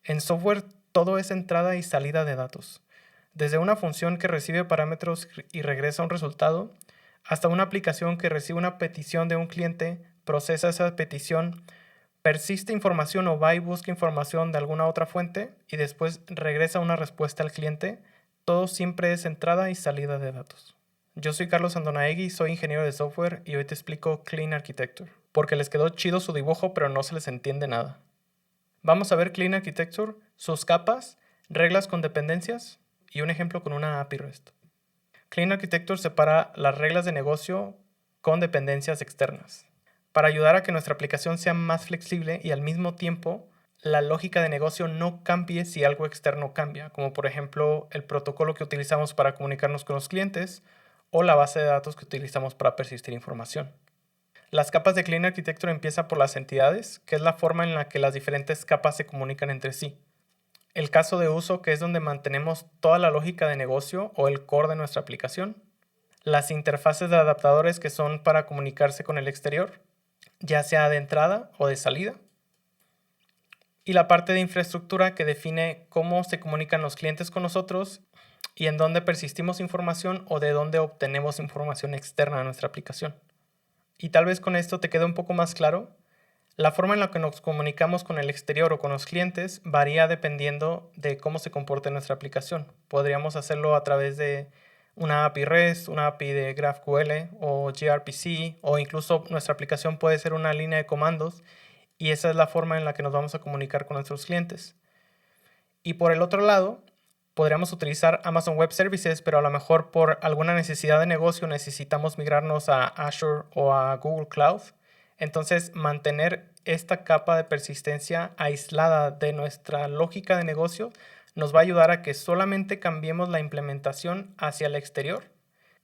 En software todo es entrada y salida de datos. Desde una función que recibe parámetros y regresa un resultado, hasta una aplicación que recibe una petición de un cliente, procesa esa petición, persiste información o va y busca información de alguna otra fuente y después regresa una respuesta al cliente, todo siempre es entrada y salida de datos. Yo soy Carlos Andonaegui, soy ingeniero de software y hoy te explico Clean Architecture, porque les quedó chido su dibujo pero no se les entiende nada. Vamos a ver Clean Architecture, sus capas, reglas con dependencias y un ejemplo con una API REST. Clean Architecture separa las reglas de negocio con dependencias externas, para ayudar a que nuestra aplicación sea más flexible y al mismo tiempo la lógica de negocio no cambie si algo externo cambia, como por ejemplo el protocolo que utilizamos para comunicarnos con los clientes o la base de datos que utilizamos para persistir información. Las capas de Clean Architecture empiezan por las entidades, que es la forma en la que las diferentes capas se comunican entre sí. El caso de uso, que es donde mantenemos toda la lógica de negocio o el core de nuestra aplicación. Las interfaces de adaptadores, que son para comunicarse con el exterior, ya sea de entrada o de salida. Y la parte de infraestructura, que define cómo se comunican los clientes con nosotros y en dónde persistimos información o de dónde obtenemos información externa a nuestra aplicación. Y tal vez con esto te quede un poco más claro. La forma en la que nos comunicamos con el exterior o con los clientes varía dependiendo de cómo se comporte nuestra aplicación. Podríamos hacerlo a través de una API REST, una API de GraphQL o gRPC, o incluso nuestra aplicación puede ser una línea de comandos y esa es la forma en la que nos vamos a comunicar con nuestros clientes. Y por el otro lado, podríamos utilizar Amazon Web Services, pero a lo mejor por alguna necesidad de negocio necesitamos migrarnos a Azure o a Google Cloud. Entonces, mantener esta capa de persistencia aislada de nuestra lógica de negocio nos va a ayudar a que solamente cambiemos la implementación hacia el exterior.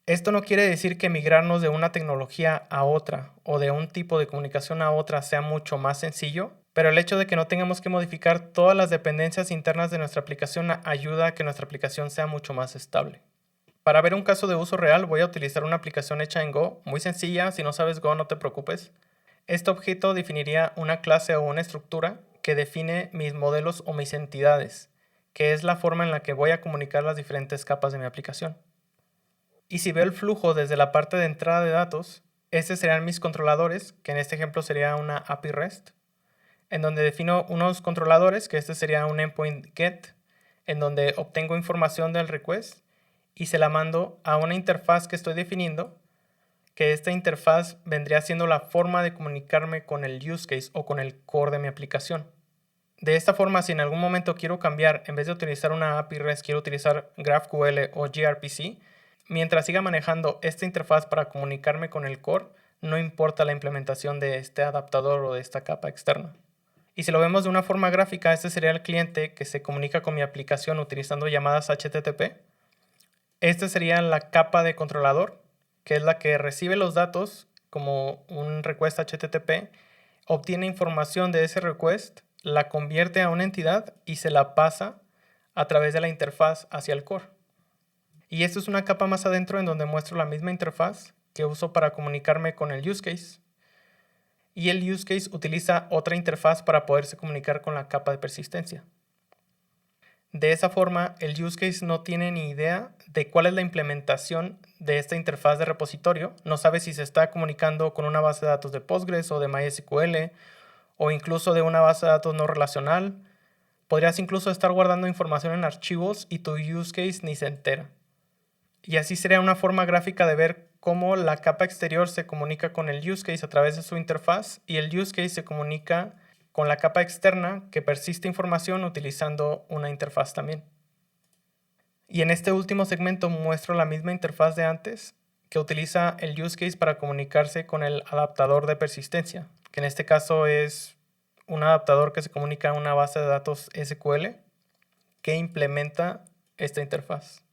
Esto no quiere decir que migrarnos de una tecnología a otra o de un tipo de comunicación a otra sea mucho más sencillo, pero el hecho de que no tengamos que modificar todas las dependencias internas de nuestra aplicación ayuda a que nuestra aplicación sea mucho más estable. Para ver un caso de uso real voy a utilizar una aplicación hecha en Go, muy sencilla. Si no sabes Go, no te preocupes. Este objeto definiría una clase o una estructura que define mis modelos o mis entidades, que es la forma en la que voy a comunicar las diferentes capas de mi aplicación. Y si veo el flujo desde la parte de entrada de datos, estos serían mis controladores, que en este ejemplo sería una API REST, en donde defino unos controladores, que este sería un endpoint get, en donde obtengo información del request y se la mando a una interfaz que estoy definiendo, que esta interfaz vendría siendo la forma de comunicarme con el use case o con el core de mi aplicación. De esta forma, si en algún momento quiero cambiar, en vez de utilizar una API REST, quiero utilizar GraphQL o gRPC, mientras siga manejando esta interfaz para comunicarme con el core, no importa la implementación de este adaptador o de esta capa externa. Y si lo vemos de una forma gráfica, este sería el cliente que se comunica con mi aplicación utilizando llamadas HTTP. Esta sería la capa de controlador, que es la que recibe los datos como un request HTTP, obtiene información de ese request, la convierte a una entidad y se la pasa a través de la interfaz hacia el core. Y esto es una capa más adentro en donde muestro la misma interfaz que uso para comunicarme con el use case. Y el use case utiliza otra interfaz para poderse comunicar con la capa de persistencia. De esa forma, el use case no tiene ni idea de cuál es la implementación de esta interfaz de repositorio. No sabe si se está comunicando con una base de datos de Postgres o de MySQL o incluso de una base de datos no relacional. Podrías incluso estar guardando información en archivos y tu use case ni se entera. Y así sería una forma gráfica de ver cómo la capa exterior se comunica con el use case a través de su interfaz y el use case se comunica con la capa externa que persiste información utilizando una interfaz también. Y en este último segmento muestro la misma interfaz de antes que utiliza el use case para comunicarse con el adaptador de persistencia, que en este caso es un adaptador que se comunica a una base de datos SQL que implementa esta interfaz.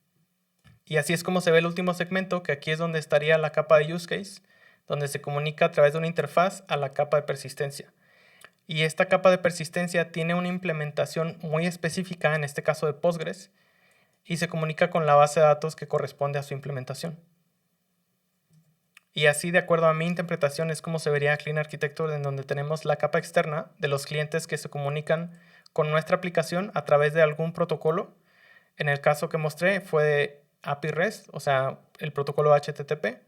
Y así es como se ve el último segmento, que aquí es donde estaría la capa de use case, donde se comunica a través de una interfaz a la capa de persistencia. Y esta capa de persistencia tiene una implementación muy específica, en este caso de Postgres, y se comunica con la base de datos que corresponde a su implementación. Y así, de acuerdo a mi interpretación, es como se vería Clean Architecture, en donde tenemos la capa externa de los clientes que se comunican con nuestra aplicación a través de algún protocolo. En el caso que mostré fue API REST, o sea, el protocolo HTTP.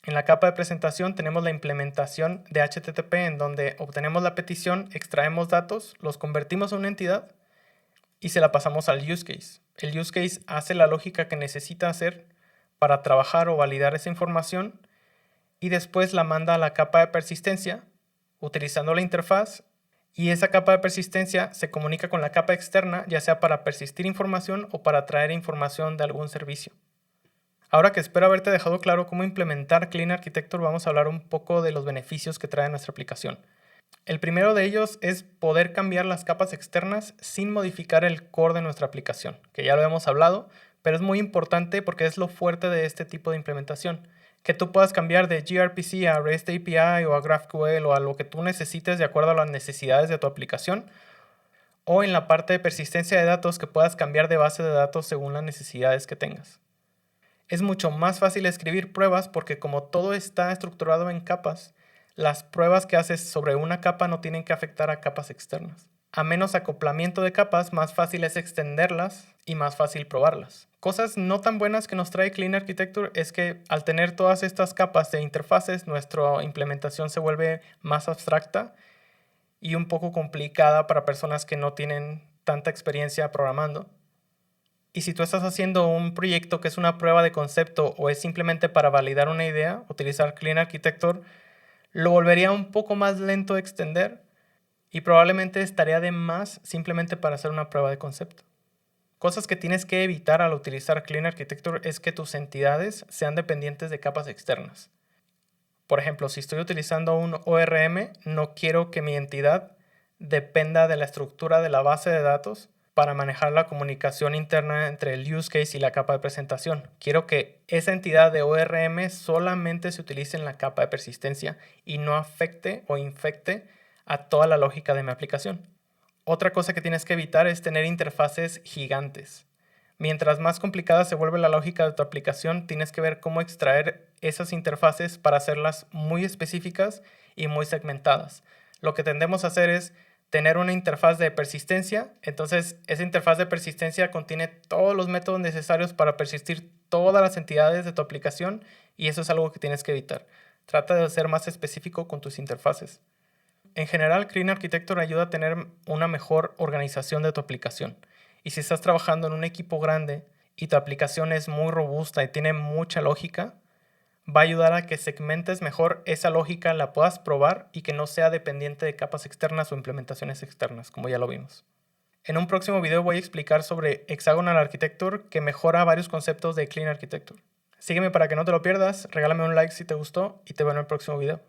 En la capa de presentación tenemos la implementación de HTTP en donde obtenemos la petición, extraemos datos, los convertimos a una entidad y se la pasamos al use case. El use case hace la lógica que necesita hacer para trabajar o validar esa información y después la manda a la capa de persistencia utilizando la interfaz, y esa capa de persistencia se comunica con la capa externa, ya sea para persistir información o para traer información de algún servicio. Ahora que espero haberte dejado claro cómo implementar Clean Architecture, vamos a hablar un poco de los beneficios que trae nuestra aplicación. El primero de ellos es poder cambiar las capas externas sin modificar el core de nuestra aplicación, que ya lo hemos hablado, pero es muy importante porque es lo fuerte de este tipo de implementación, que tú puedas cambiar de gRPC a REST API o a GraphQL o a lo que tú necesites de acuerdo a las necesidades de tu aplicación, o en la parte de persistencia de datos que puedas cambiar de base de datos según las necesidades que tengas. Es mucho más fácil escribir pruebas porque como todo está estructurado en capas, las pruebas que haces sobre una capa no tienen que afectar a capas externas. A menos acoplamiento de capas, más fácil es extenderlas y más fácil probarlas. Cosas no tan buenas que nos trae Clean Architecture es que al tener todas estas capas de interfaces, nuestra implementación se vuelve más abstracta y un poco complicada para personas que no tienen tanta experiencia programando. Y si tú estás haciendo un proyecto que es una prueba de concepto o es simplemente para validar una idea, utilizar Clean Architecture lo volvería un poco más lento de extender y probablemente estaría de más simplemente para hacer una prueba de concepto. Cosas que tienes que evitar al utilizar Clean Architecture es que tus entidades sean dependientes de capas externas. Por ejemplo, si estoy utilizando un ORM, no quiero que mi entidad dependa de la estructura de la base de datos para manejar la comunicación interna entre el use case y la capa de presentación. Quiero que esa entidad de ORM solamente se utilice en la capa de persistencia y no afecte o infecte a toda la lógica de mi aplicación. Otra cosa que tienes que evitar es tener interfaces gigantes. Mientras más complicada se vuelve la lógica de tu aplicación, tienes que ver cómo extraer esas interfaces para hacerlas muy específicas y muy segmentadas. Lo que tendemos a hacer es tener una interfaz de persistencia, entonces esa interfaz de persistencia contiene todos los métodos necesarios para persistir todas las entidades de tu aplicación y eso es algo que tienes que evitar. Trata de ser más específico con tus interfaces. En general, Clean Architecture ayuda a tener una mejor organización de tu aplicación. Y si estás trabajando en un equipo grande y tu aplicación es muy robusta y tiene mucha lógica, va a ayudar a que segmentes mejor esa lógica, la puedas probar y que no sea dependiente de capas externas o implementaciones externas, como ya lo vimos. En un próximo video voy a explicar sobre Hexagonal Architecture, que mejora varios conceptos de Clean Architecture. Sígueme para que no te lo pierdas, regálame un like si te gustó y te veo en el próximo video.